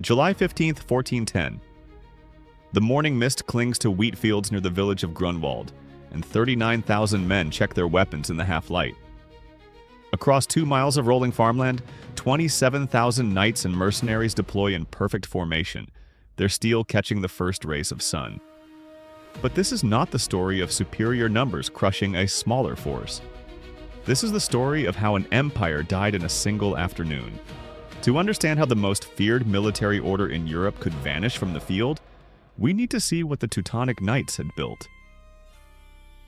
July 15th, 1410. The morning mist clings to wheat fields near the village of Grunwald, and 39,000 men check their weapons in the half-light. Across 2 miles of rolling farmland, 27,000 knights and mercenaries deploy in perfect formation, their steel catching the first rays of sun. But this is not the story of superior numbers crushing a smaller force. This is the story of how an empire died in a single afternoon. To understand how the most feared military order in Europe could vanish from the field, we need to see what the Teutonic Knights had built.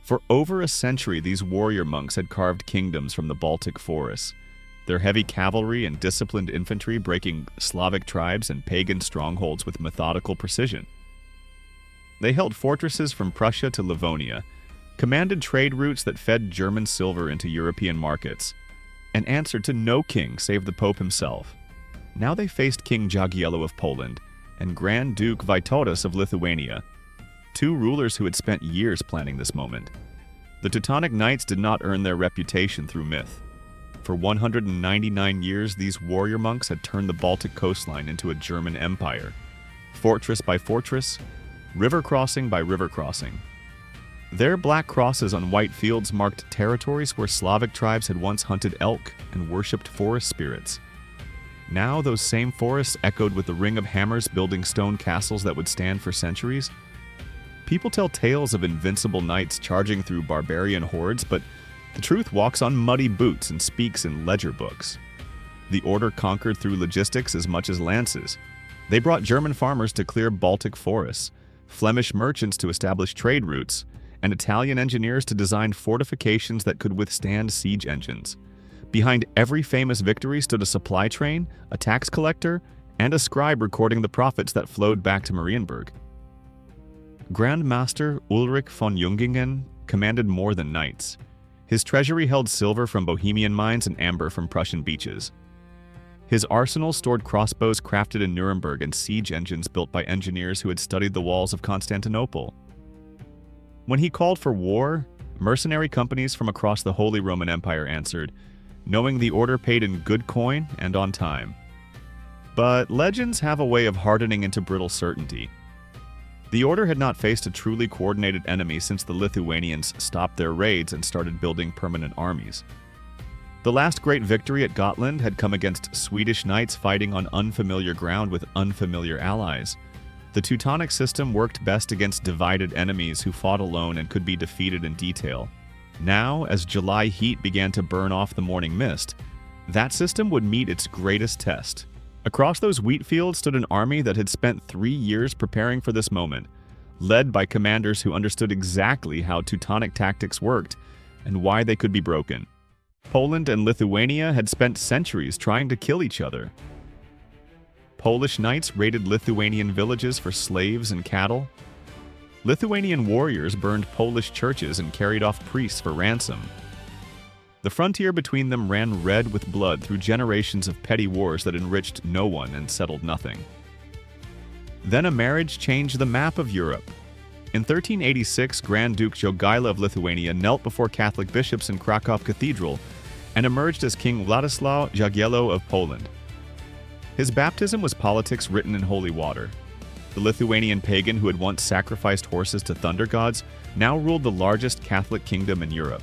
For over a century, these warrior monks had carved kingdoms from the Baltic forests, their heavy cavalry and disciplined infantry breaking Slavic tribes and pagan strongholds with methodical precision. They held fortresses from Prussia to Livonia, commanded trade routes that fed German silver into European markets, and answered to no king save the Pope himself. Now they faced King Jagiello of Poland and Grand Duke Vytautas of Lithuania, two rulers who had spent years planning this moment. The Teutonic Knights did not earn their reputation through myth. For 199 years, these warrior monks had turned the Baltic coastline into a German empire, fortress by fortress, river crossing by river crossing. Their black crosses on white fields marked territories where Slavic tribes had once hunted elk and worshipped forest spirits. Now those same forests echoed with the ring of hammers building stone castles that would stand for centuries. People tell tales of invincible knights charging through barbarian hordes, but the truth walks on muddy boots and speaks in ledger books. The order conquered through logistics as much as lances. They brought German farmers to clear Baltic forests, Flemish merchants to establish trade routes, and Italian engineers to design fortifications that could withstand siege engines. Behind every famous victory stood a supply train, a tax collector, and a scribe recording the profits that flowed back to Marienburg. Grand Master Ulrich von Jungingen commanded more than knights. His treasury held silver from Bohemian mines and amber from Prussian beaches. His arsenal stored crossbows crafted in Nuremberg and siege engines built by engineers who had studied the walls of Constantinople. When he called for war, mercenary companies from across the Holy Roman Empire answered, knowing the order paid in good coin and on time. But legends have a way of hardening into brittle certainty. The order had not faced a truly coordinated enemy since the Lithuanians stopped their raids and started building permanent armies. The last great victory at Gotland had come against Swedish knights fighting on unfamiliar ground with unfamiliar allies. The Teutonic system worked best against divided enemies who fought alone and could be defeated in detail. Now, as July heat began to burn off the morning mist, that system would meet its greatest test. Across those wheat fields stood an army that had spent 3 years preparing for this moment, led by commanders who understood exactly how Teutonic tactics worked and why they could be broken. Poland and Lithuania had spent centuries trying to kill each other. Polish knights raided Lithuanian villages for slaves and cattle. Lithuanian warriors burned Polish churches and carried off priests for ransom. The frontier between them ran red with blood through generations of petty wars that enriched no one and settled nothing. Then a marriage changed the map of Europe. In 1386, Grand Duke Jogaila of Lithuania knelt before Catholic bishops in Krakow Cathedral and emerged as King Władysław Jagiello of Poland. His baptism was politics written in holy water. The Lithuanian pagan who had once sacrificed horses to thunder gods now ruled the largest Catholic kingdom in Europe.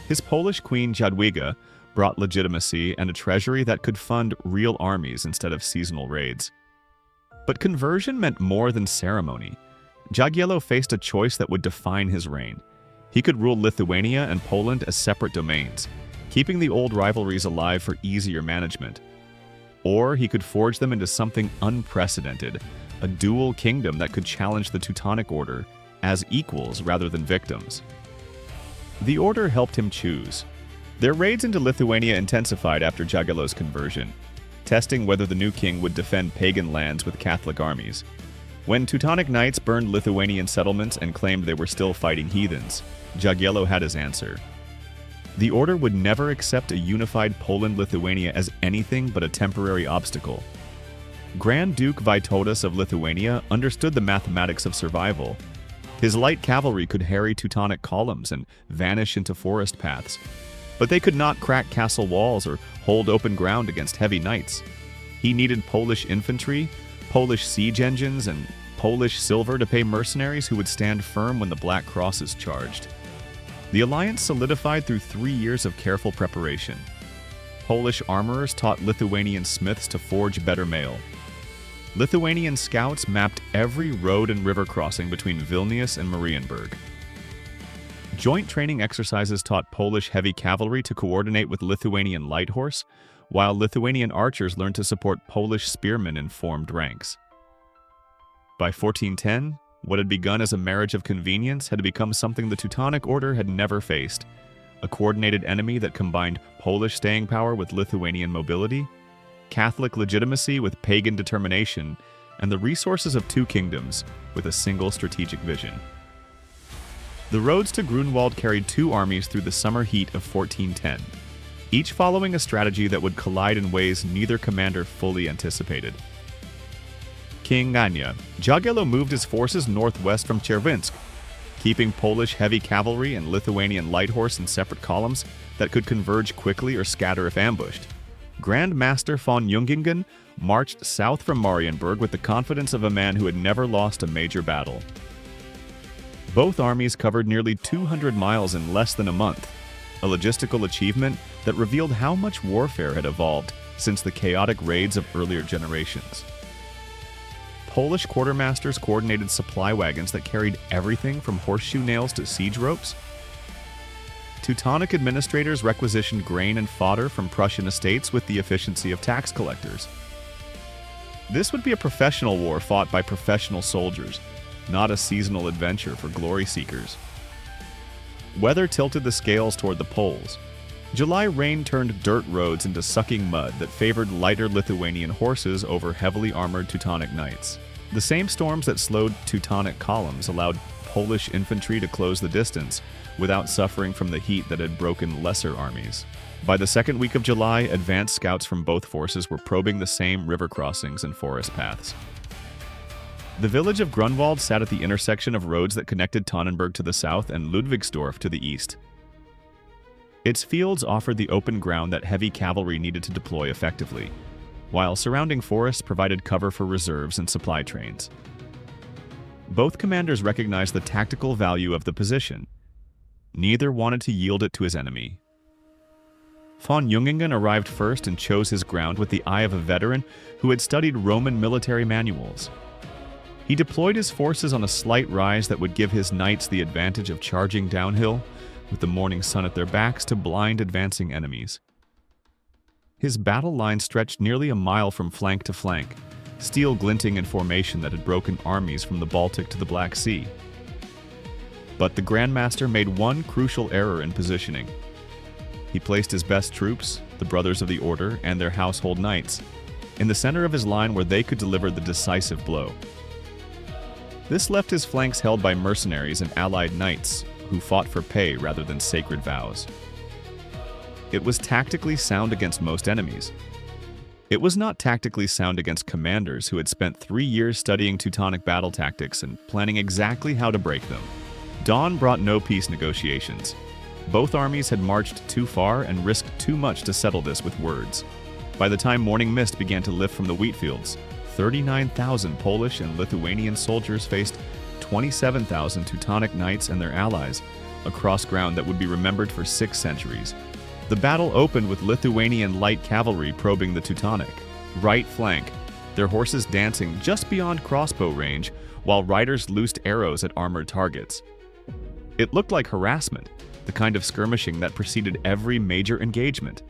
His Polish queen Jadwiga brought legitimacy and a treasury that could fund real armies instead of seasonal raids. But conversion meant more than ceremony. Jagiello faced a choice that would define his reign. He could rule Lithuania and Poland as separate domains, keeping the old rivalries alive for easier management. Or he could forge them into something unprecedented, a dual kingdom that could challenge the Teutonic Order as equals rather than victims. The order helped him choose. Their raids into Lithuania intensified after Jagiello's conversion, testing whether the new king would defend pagan lands with Catholic armies. When Teutonic knights burned Lithuanian settlements and claimed they were still fighting heathens, Jagiello had his answer. The order would never accept a unified Poland-Lithuania as anything but a temporary obstacle. Grand Duke Vytautas of Lithuania understood the mathematics of survival. His light cavalry could harry Teutonic columns and vanish into forest paths, but they could not crack castle walls or hold open ground against heavy knights. He needed Polish infantry, Polish siege engines, and Polish silver to pay mercenaries who would stand firm when the Black Crosses charged. The alliance solidified through 3 years of careful preparation. Polish armorers taught Lithuanian smiths to forge better mail. Lithuanian scouts mapped every road and river crossing between Vilnius and Marienburg. Joint training exercises taught Polish heavy cavalry to coordinate with Lithuanian light horse, while Lithuanian archers learned to support Polish spearmen in formed ranks. By 1410, what had begun as a marriage of convenience had become something the Teutonic Order had never faced: a coordinated enemy that combined Polish staying power with Lithuanian mobility, Catholic legitimacy with pagan determination, and the resources of two kingdoms with a single strategic vision. The roads to Grunwald carried two armies through the summer heat of 1410, each following a strategy that would collide in ways neither commander fully anticipated. King Ania, Jagiello moved his forces northwest from Czerwinsk, keeping Polish heavy cavalry and Lithuanian light horse in separate columns that could converge quickly or scatter if ambushed. Grand Master von Jungingen marched south from Marienburg with the confidence of a man who had never lost a major battle. Both armies covered nearly 200 miles in less than a month, a logistical achievement that revealed how much warfare had evolved since the chaotic raids of earlier generations. Polish quartermasters coordinated supply wagons that carried everything from horseshoe nails to siege ropes. Teutonic administrators requisitioned grain and fodder from Prussian estates with the efficiency of tax collectors. This would be a professional war fought by professional soldiers, not a seasonal adventure for glory seekers. Weather tilted the scales toward the poles. July rain turned dirt roads into sucking mud that favored lighter Lithuanian horses over heavily armored Teutonic knights. The same storms that slowed Teutonic columns allowed Polish infantry to close the distance without suffering from the heat that had broken lesser armies. By the second week of July, advanced scouts from both forces were probing the same river crossings and forest paths. The village of Grunwald sat at the intersection of roads that connected Tannenberg to the south and Ludwigsdorf to the east. Its fields offered the open ground that heavy cavalry needed to deploy effectively, while surrounding forests provided cover for reserves and supply trains. Both commanders recognized the tactical value of the position. Neither wanted to yield it to his enemy. Von Jungingen arrived first and chose his ground with the eye of a veteran who had studied Roman military manuals. He deployed his forces on a slight rise that would give his knights the advantage of charging downhill, with the morning sun at their backs, to blind advancing enemies. His battle line stretched nearly a mile from flank to flank, steel glinting in formation that had broken armies from the Baltic to the Black Sea. But the Grand Master made one crucial error in positioning. He placed his best troops, the Brothers of the Order and their household knights, in the center of his line where they could deliver the decisive blow. This left his flanks held by mercenaries and allied knights who fought for pay rather than sacred vows. It was tactically sound against most enemies. It was not tactically sound against commanders who had spent 3 years studying Teutonic battle tactics and planning exactly how to break them. Dawn brought no peace negotiations. Both armies had marched too far and risked too much to settle this with words. By the time morning mist began to lift from the wheat fields, 39,000 Polish and Lithuanian soldiers faced 27,000 Teutonic knights and their allies across ground that would be remembered for 6 centuries. The battle opened with Lithuanian light cavalry probing the Teutonic right flank, their horses dancing just beyond crossbow range while riders loosed arrows at armored targets. It looked like harassment, the kind of skirmishing that preceded every major engagement.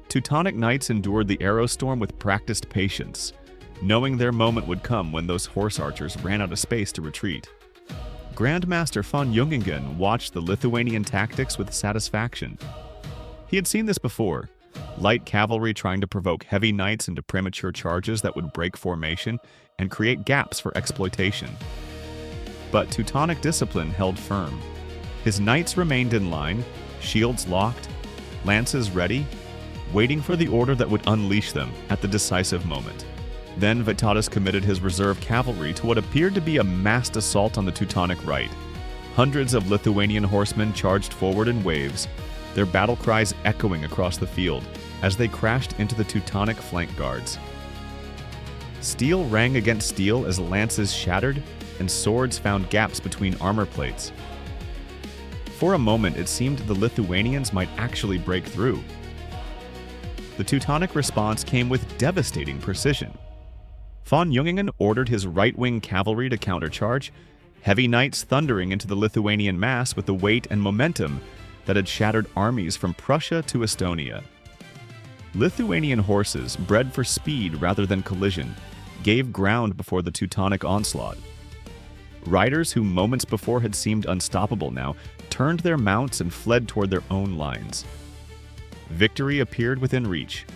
Teutonic knights endured the arrow storm with practiced patience, knowing their moment would come when those horse archers ran out of space to retreat. Grand Master von Jungingen watched the Lithuanian tactics with satisfaction. He had seen this before, light cavalry trying to provoke heavy knights into premature charges that would break formation and create gaps for exploitation. But Teutonic discipline held firm. His knights remained in line, shields locked, lances ready, waiting for the order that would unleash them at the decisive moment. Then Vitalis committed his reserve cavalry to what appeared to be a massed assault on the Teutonic right. Hundreds of Lithuanian horsemen charged forward in waves, their battle cries echoing across the field as they crashed into the Teutonic flank guards. Steel rang against steel as lances shattered and swords found gaps between armor plates. For a moment, it seemed the Lithuanians might actually break through. The Teutonic response came with devastating precision. Von Jungingen ordered his right-wing cavalry to countercharge, heavy knights thundering into the Lithuanian mass with the weight and momentum that had shattered armies from Prussia to Estonia. Lithuanian horses, bred for speed rather than collision, gave ground before the Teutonic onslaught. Riders who moments before had seemed unstoppable now turned their mounts and fled toward their own lines. Victory appeared within reach.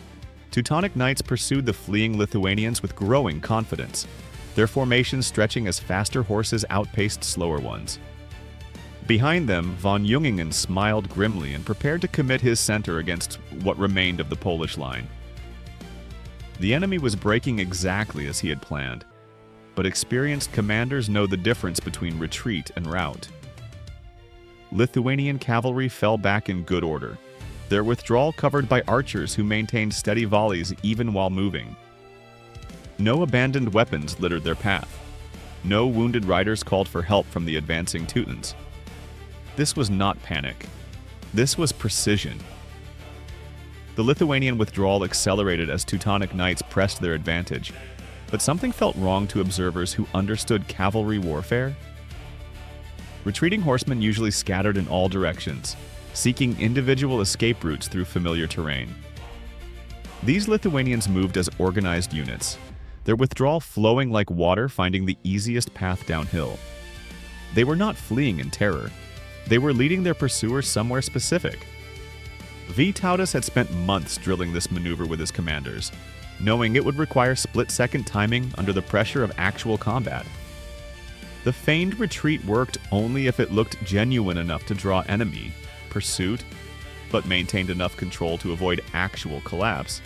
Teutonic knights pursued the fleeing Lithuanians with growing confidence, their formations stretching as faster horses outpaced slower ones. Behind them, von Jungingen smiled grimly and prepared to commit his center against what remained of the Polish line. The enemy was breaking exactly as he had planned, but experienced commanders know the difference between retreat and rout. Lithuanian cavalry fell back in good order, their withdrawal covered by archers who maintained steady volleys even while moving. No abandoned weapons littered their path. No wounded riders called for help from the advancing Teutons. This was not panic. This was precision. The Lithuanian withdrawal accelerated as Teutonic knights pressed their advantage, but something felt wrong to observers who understood cavalry warfare. Retreating horsemen usually scattered in all directions, seeking individual escape routes through familiar terrain. These Lithuanians moved as organized units, their withdrawal flowing like water, finding the easiest path downhill. They were not fleeing in terror. They were leading their pursuers somewhere specific. Vytautas had spent months drilling this maneuver with his commanders, knowing it would require split-second timing under the pressure of actual combat. The feigned retreat worked only if it looked genuine enough to draw enemy, pursuit, but maintained enough control to avoid actual collapse.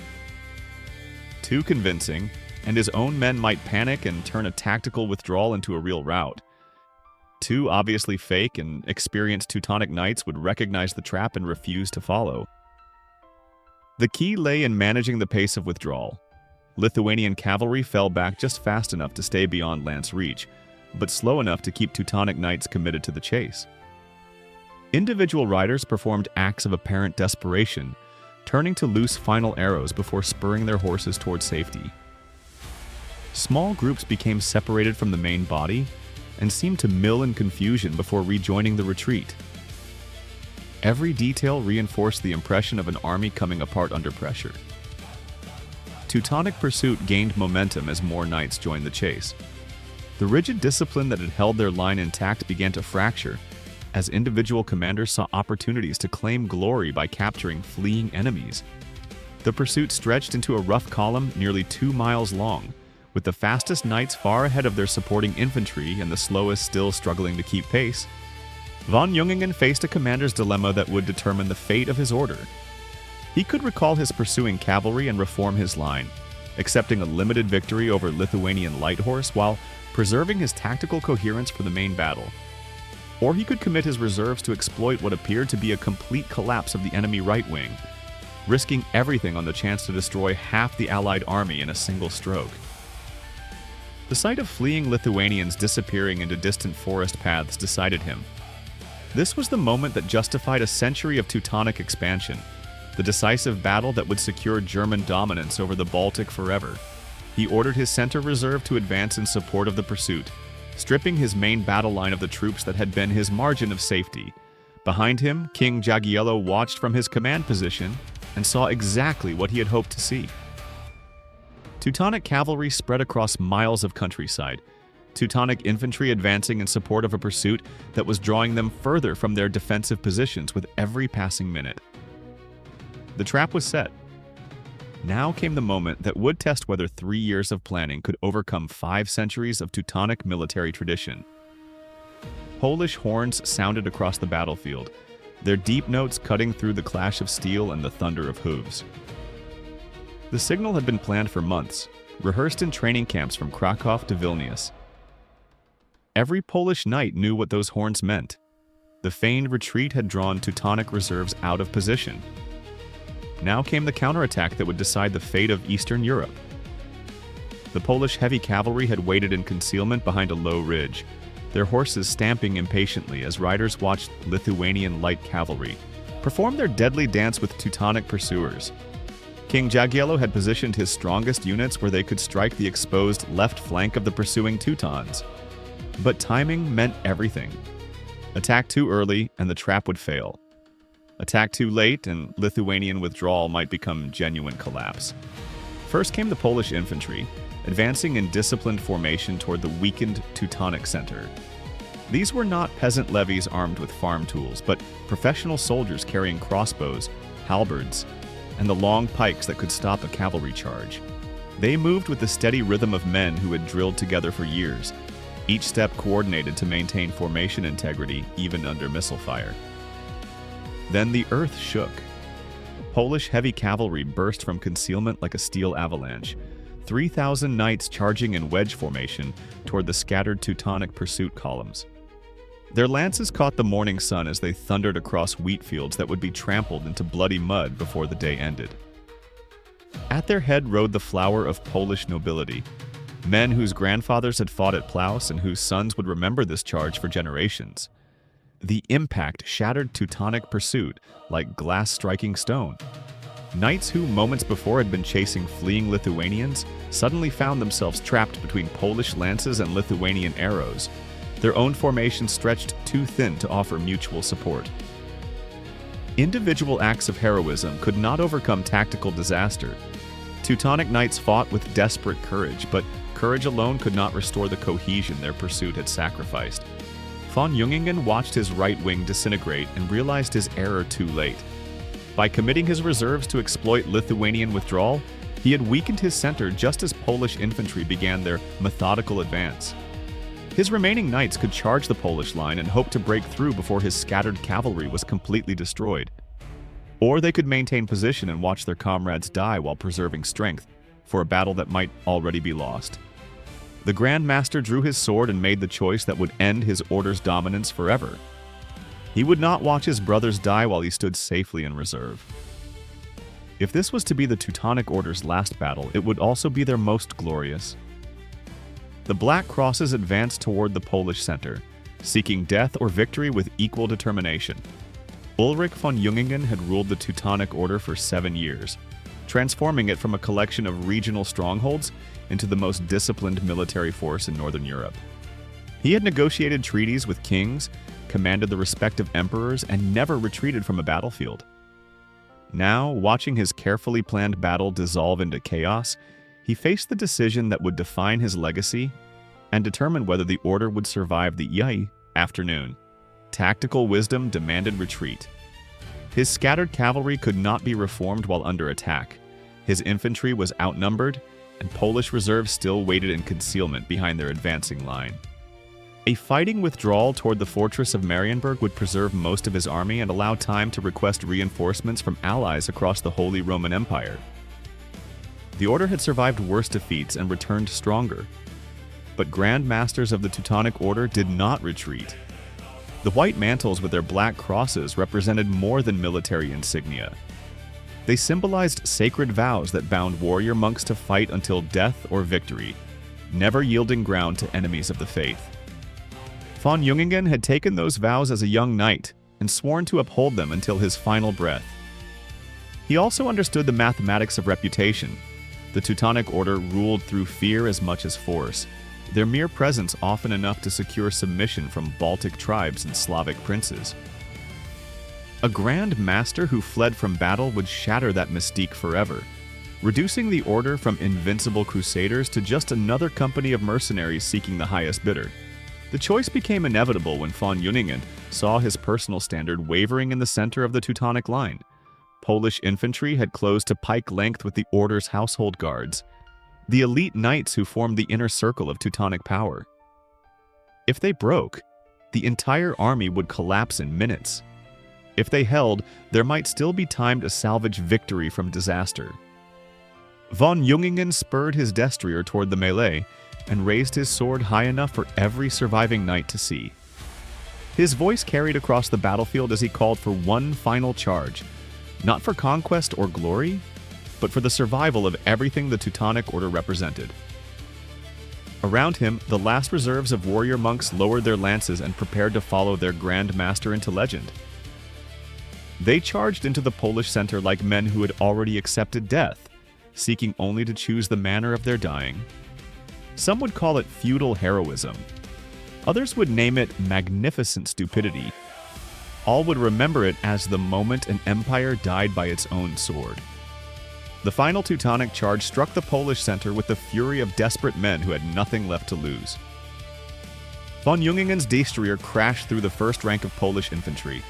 Too convincing, and his own men might panic and turn a tactical withdrawal into a real rout. Too obviously fake, and experienced Teutonic knights would recognize the trap and refuse to follow. The key lay in managing the pace of withdrawal. Lithuanian cavalry fell back just fast enough to stay beyond lance reach, but slow enough to keep Teutonic knights committed to the chase. Individual riders performed acts of apparent desperation, turning to loose final arrows before spurring their horses toward safety. Small groups became separated from the main body and seemed to mill in confusion before rejoining the retreat. Every detail reinforced the impression of an army coming apart under pressure. Teutonic pursuit gained momentum as more knights joined the chase. The rigid discipline that had held their line intact began to fracture, as individual commanders saw opportunities to claim glory by capturing fleeing enemies. The pursuit stretched into a rough column nearly 2 miles long, with the fastest knights far ahead of their supporting infantry and the slowest still struggling to keep pace. Von Jungingen faced a commander's dilemma that would determine the fate of his order. He could recall his pursuing cavalry and reform his line, accepting a limited victory over Lithuanian light horse while preserving his tactical coherence for the main battle. Or he could commit his reserves to exploit what appeared to be a complete collapse of the enemy right wing, risking everything on the chance to destroy half the Allied army in a single stroke. The sight of fleeing Lithuanians disappearing into distant forest paths decided him. This was the moment that justified a century of Teutonic expansion, the decisive battle that would secure German dominance over the Baltic forever. He ordered his center reserve to advance in support of the pursuit, stripping his main battle line of the troops that had been his margin of safety. Behind him, King Jagiello watched from his command position and saw exactly what he had hoped to see. Teutonic cavalry spread across miles of countryside, Teutonic infantry advancing in support of a pursuit that was drawing them further from their defensive positions with every passing minute. The trap was set. Now came the moment that would test whether 3 years of planning could overcome 5 centuries of Teutonic military tradition. Polish horns sounded across the battlefield, their deep notes cutting through the clash of steel and the thunder of hooves. The signal had been planned for months, rehearsed in training camps from Krakow to Vilnius. Every Polish knight knew what those horns meant. The feigned retreat had drawn Teutonic reserves out of position. Now came the counterattack that would decide the fate of Eastern Europe. The Polish heavy cavalry had waited in concealment behind a low ridge, their horses stamping impatiently as riders watched Lithuanian light cavalry perform their deadly dance with Teutonic pursuers. King Jagiello had positioned his strongest units where they could strike the exposed left flank of the pursuing Teutons. But timing meant everything. Attack too early and the trap would fail. Attack too late and Lithuanian withdrawal might become genuine collapse. First came the Polish infantry, advancing in disciplined formation toward the weakened Teutonic center. These were not peasant levies armed with farm tools, but professional soldiers carrying crossbows, halberds, and the long pikes that could stop a cavalry charge. They moved with the steady rhythm of men who had drilled together for years, each step coordinated to maintain formation integrity even under missile fire. Then the earth shook. Polish heavy cavalry burst from concealment like a steel avalanche, 3,000 knights charging in wedge formation toward the scattered Teutonic pursuit columns. Their lances caught the morning sun as they thundered across wheat fields that would be trampled into bloody mud before the day ended. At their head rode the flower of Polish nobility, men whose grandfathers had fought at Plows and whose sons would remember this charge for generations. The impact shattered Teutonic pursuit like glass striking stone. Knights who moments before had been chasing fleeing Lithuanians suddenly found themselves trapped between Polish lances and Lithuanian arrows, their own formation stretched too thin to offer mutual support. Individual acts of heroism could not overcome tactical disaster. Teutonic knights fought with desperate courage, but courage alone could not restore the cohesion their pursuit had sacrificed. Von Jungingen watched his right wing disintegrate and realized his error too late. By committing his reserves to exploit Lithuanian withdrawal, he had weakened his center just as Polish infantry began their methodical advance. His remaining knights could charge the Polish line and hope to break through before his scattered cavalry was completely destroyed. Or they could maintain position and watch their comrades die while preserving strength for a battle that might already be lost. The Grand Master drew his sword and made the choice that would end his order's dominance forever. He would not watch his brothers die while he stood safely in reserve. If this was to be the Teutonic Order's last battle, it would also be their most glorious. The Black Crosses advanced toward the Polish center, seeking death or victory with equal determination. Ulrich von Jungingen had ruled the Teutonic Order for 7 years, transforming it from a collection of regional strongholds into the most disciplined military force in Northern Europe. He had negotiated treaties with kings, commanded the respect of emperors, and never retreated from a battlefield. Now, watching his carefully planned battle dissolve into chaos, he faced the decision that would define his legacy and determine whether the order would survive the afternoon. Tactical wisdom demanded retreat. His scattered cavalry could not be reformed while under attack. His infantry was outnumbered, and Polish reserves still waited in concealment behind their advancing line. A fighting withdrawal toward the fortress of Marienburg would preserve most of his army and allow time to request reinforcements from allies across the Holy Roman Empire. The order had survived worse defeats and returned stronger. But Grand Masters of the Teutonic Order did not retreat. The white mantles with their black crosses represented more than military insignia. They symbolized sacred vows that bound warrior monks to fight until death or victory, never yielding ground to enemies of the faith. Von Jungingen had taken those vows as a young knight and sworn to uphold them until his final breath. He also understood the mathematics of reputation. The Teutonic Order ruled through fear as much as force, their mere presence often enough to secure submission from Baltic tribes and Slavic princes. A Grand Master who fled from battle would shatter that mystique forever, reducing the order from invincible crusaders to just another company of mercenaries seeking the highest bidder. The choice became inevitable when von Jungingen saw his personal standard wavering in the center of the Teutonic line. Polish infantry had closed to pike length with the Order's household guards, the elite knights who formed the inner circle of Teutonic power. If they broke, the entire army would collapse in minutes. If they held, there might still be time to salvage victory from disaster. Von Jungingen spurred his destrier toward the melee and raised his sword high enough for every surviving knight to see. His voice carried across the battlefield as he called for one final charge, not for conquest or glory, but for the survival of everything the Teutonic Order represented. Around him, the last reserves of warrior monks lowered their lances and prepared to follow their Grand Master into legend. They charged into the Polish center like men who had already accepted death, seeking only to choose the manner of their dying. Some would call it feudal heroism. Others would name it magnificent stupidity. All would remember it as the moment an empire died by its own sword. The final Teutonic charge struck the Polish center with the fury of desperate men who had nothing left to lose. Von Jungingen's destrier crashed through the first rank of Polish infantry,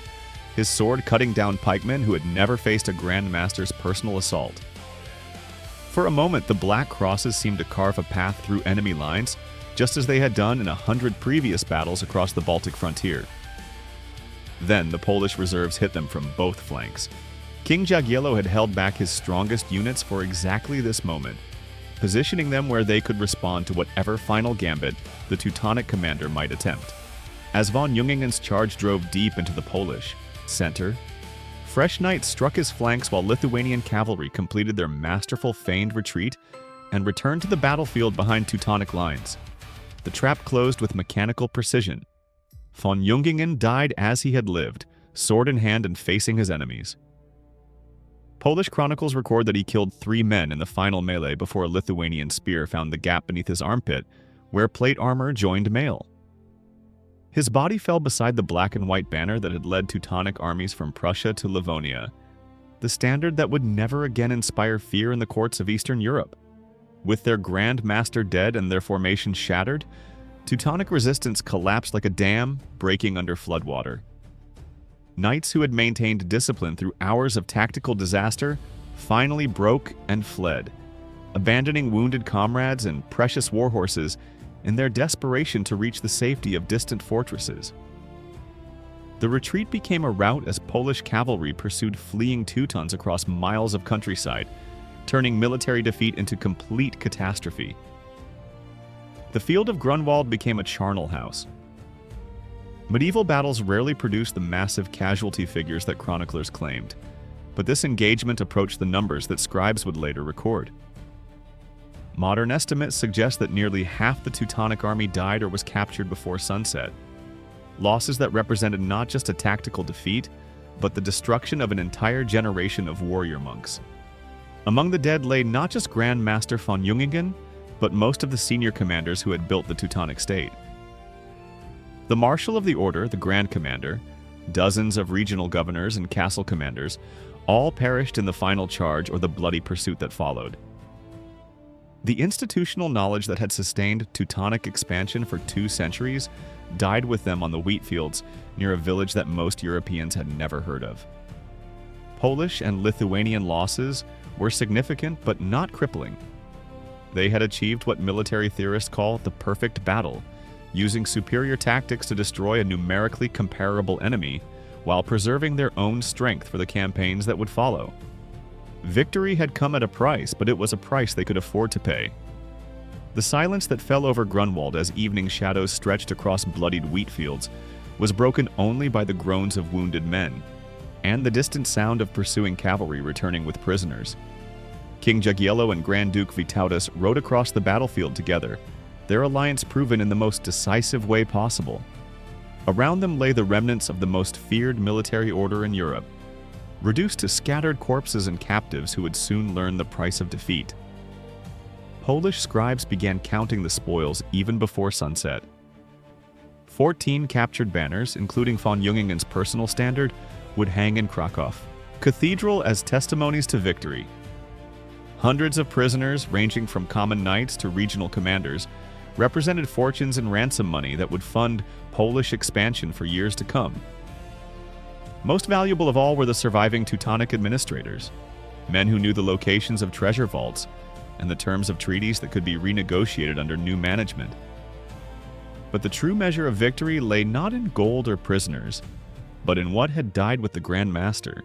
his sword cutting down pikemen who had never faced a Grand Master's personal assault. For a moment, the Black Crosses seemed to carve a path through enemy lines, just as they had done in 100 previous battles across the Baltic frontier. Then the Polish reserves hit them from both flanks. King Jagiello had held back his strongest units for exactly this moment, positioning them where they could respond to whatever final gambit the Teutonic commander might attempt. As von Jungingen's charge drove deep into the Polish center, fresh knights struck his flanks while Lithuanian cavalry completed their masterful feigned retreat and returned to the battlefield behind Teutonic lines. The trap closed with mechanical precision. Von Jungingen died as he had lived, sword in hand and facing his enemies. Polish chronicles record that he killed 3 men in the final melee before a Lithuanian spear found the gap beneath his armpit, where plate armor joined mail. His body fell beside the black and white banner that had led Teutonic armies from Prussia to Livonia, the standard that would never again inspire fear in the courts of Eastern Europe. With their Grand Master dead and their formation shattered, Teutonic resistance collapsed like a dam breaking under floodwater. Knights who had maintained discipline through hours of tactical disaster finally broke and fled, abandoning wounded comrades and precious war horses in their desperation to reach the safety of distant fortresses. The retreat became a rout as Polish cavalry pursued fleeing Teutons across miles of countryside, turning military defeat into complete catastrophe. The field of Grunwald became a charnel house. Medieval battles rarely produced the massive casualty figures that chroniclers claimed, but this engagement approached the numbers that scribes would later record. Modern estimates suggest that nearly half the Teutonic army died or was captured before sunset, losses that represented not just a tactical defeat, but the destruction of an entire generation of warrior monks. Among the dead lay not just Grand Master von Jungingen, but most of the senior commanders who had built the Teutonic state. The Marshal of the Order, the Grand Commander, dozens of regional governors and castle commanders, all perished in the final charge or the bloody pursuit that followed. The institutional knowledge that had sustained Teutonic expansion for 2 centuries died with them on the wheat fields near a village that most Europeans had never heard of. Polish and Lithuanian losses were significant but not crippling. They had achieved what military theorists call the perfect battle, using superior tactics to destroy a numerically comparable enemy while preserving their own strength for the campaigns that would follow. Victory had come at a price, but it was a price they could afford to pay. The silence that fell over Grunwald as evening shadows stretched across bloodied wheat fields was broken only by the groans of wounded men and the distant sound of pursuing cavalry returning with prisoners. King Jagiello and Grand Duke Vytautas rode across the battlefield together, their alliance proven in the most decisive way possible. Around them lay the remnants of the most feared military order in Europe, reduced to scattered corpses and captives who would soon learn the price of defeat. Polish scribes began counting the spoils even before sunset. 14 captured banners, including von Jungingen's personal standard, would hang in Krakow Cathedral as testimonies to victory. Hundreds of prisoners, ranging from common knights to regional commanders, represented fortunes in ransom money that would fund Polish expansion for years to come. Most valuable of all were the surviving Teutonic administrators, men who knew the locations of treasure vaults and the terms of treaties that could be renegotiated under new management. But the true measure of victory lay not in gold or prisoners, but in what had died with the Grand Master.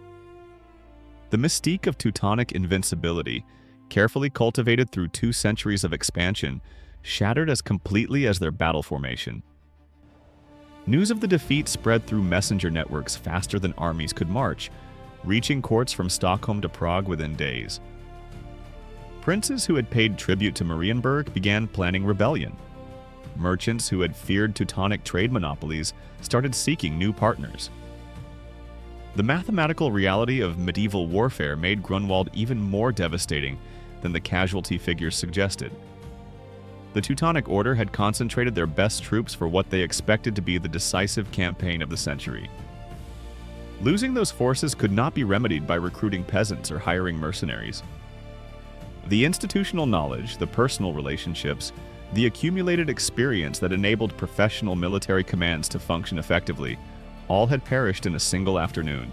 The mystique of Teutonic invincibility, carefully cultivated through 2 centuries of expansion, shattered as completely as their battle formation. News of the defeat spread through messenger networks faster than armies could march, reaching courts from Stockholm to Prague within days. Princes who had paid tribute to Marienburg began planning rebellion. merchants who had feared Teutonic trade monopolies started seeking new partners. The mathematical reality of medieval warfare made Grunwald even more devastating than the casualty figures suggested. The Teutonic Order had concentrated their best troops for what they expected to be the decisive campaign of the century. Losing those forces could not be remedied by recruiting peasants or hiring mercenaries. The institutional knowledge, the personal relationships, the accumulated experience that enabled professional military commands to function effectively, all had perished in a single afternoon.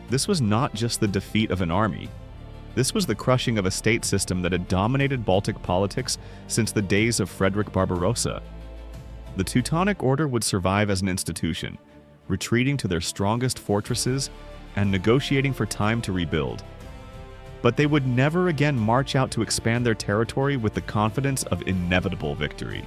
This was not just the defeat of an army. This was the crushing of a state system that had dominated Baltic politics since the days of Frederick Barbarossa. The Teutonic Order would survive as an institution, retreating to their strongest fortresses and negotiating for time to rebuild. But they would never again march out to expand their territory with the confidence of inevitable victory.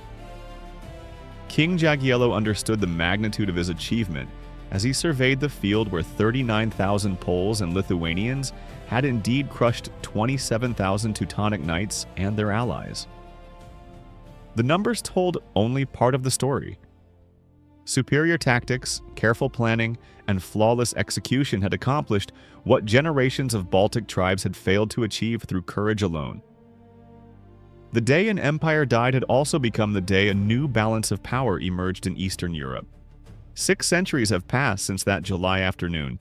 King Jagiello understood the magnitude of his achievement as he surveyed the field where 39,000 Poles and Lithuanians had indeed crushed 27,000 Teutonic knights and their allies. The numbers told only part of the story. Superior tactics, careful planning, and flawless execution had accomplished what generations of Baltic tribes had failed to achieve through courage alone. The day an empire died had also become the day a new balance of power emerged in Eastern Europe. 6 centuries have passed since that July afternoon,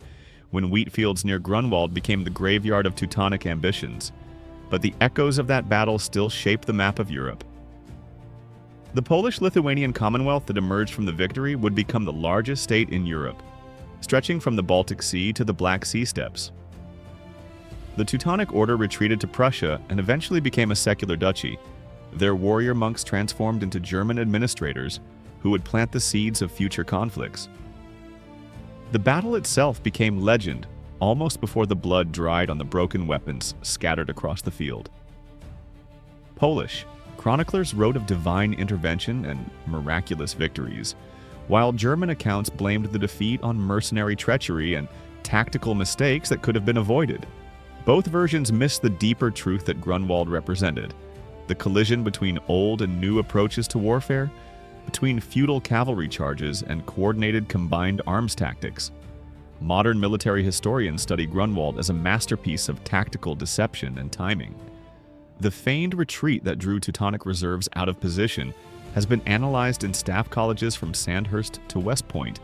when wheat fields near Grunwald became the graveyard of Teutonic ambitions, but the echoes of that battle still shape the map of Europe. The Polish-Lithuanian Commonwealth that emerged from the victory would become the largest state in Europe, stretching from the Baltic Sea to the Black Sea steppes. The Teutonic Order retreated to Prussia and eventually became a secular duchy. Their warrior monks transformed into German administrators who would plant the seeds of future conflicts. The battle itself became legend almost before the blood dried on the broken weapons scattered across the field. Polish chroniclers wrote of divine intervention and miraculous victories, while German accounts blamed the defeat on mercenary treachery and tactical mistakes that could have been avoided. Both versions missed the deeper truth that Grunwald represented: the collision between old and new approaches to warfare, between feudal cavalry charges and coordinated combined arms tactics. Modern military historians study Grunwald as a masterpiece of tactical deception and timing. The feigned retreat that drew Teutonic reserves out of position has been analyzed in staff colleges from Sandhurst to West Point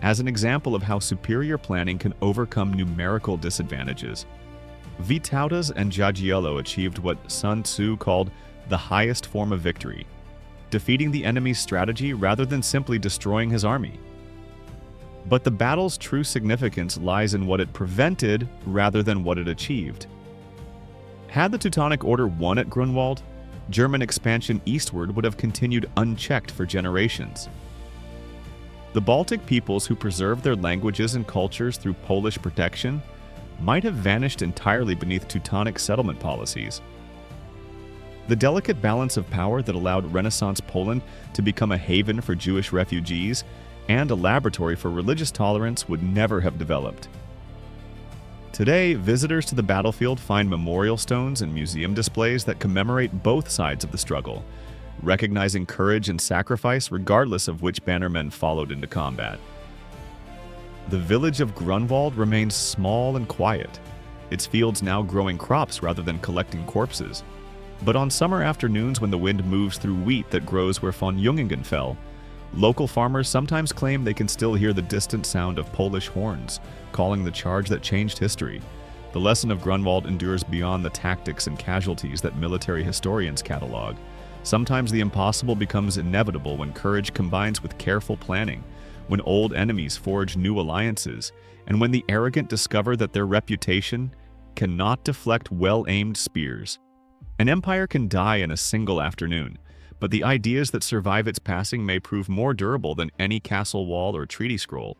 as an example of how superior planning can overcome numerical disadvantages. Vytautas and Jagiello achieved what Sun Tzu called the highest form of victory, defeating the enemy's strategy rather than simply destroying his army. But the battle's true significance lies in what it prevented rather than what it achieved. Had the Teutonic Order won at Grunwald, German expansion eastward would have continued unchecked for generations. The Baltic peoples who preserved their languages and cultures through Polish protection might have vanished entirely beneath Teutonic settlement policies. The delicate balance of power that allowed Renaissance Poland to become a haven for Jewish refugees and a laboratory for religious tolerance would never have developed. Today, visitors to the battlefield find memorial stones and museum displays that commemorate both sides of the struggle, recognizing courage and sacrifice regardless of which bannermen followed into combat. The village of Grunwald remains small and quiet, its fields now growing crops rather than collecting corpses. But on summer afternoons when the wind moves through wheat that grows where von Jungingen fell, local farmers sometimes claim they can still hear the distant sound of Polish horns, calling the charge that changed history. The lesson of Grunwald endures beyond the tactics and casualties that military historians catalog. Sometimes the impossible becomes inevitable when courage combines with careful planning, when old enemies forge new alliances, and when the arrogant discover that their reputation cannot deflect well-aimed spears. An empire can die in a single afternoon, but the ideas that survive its passing may prove more durable than any castle wall or treaty scroll.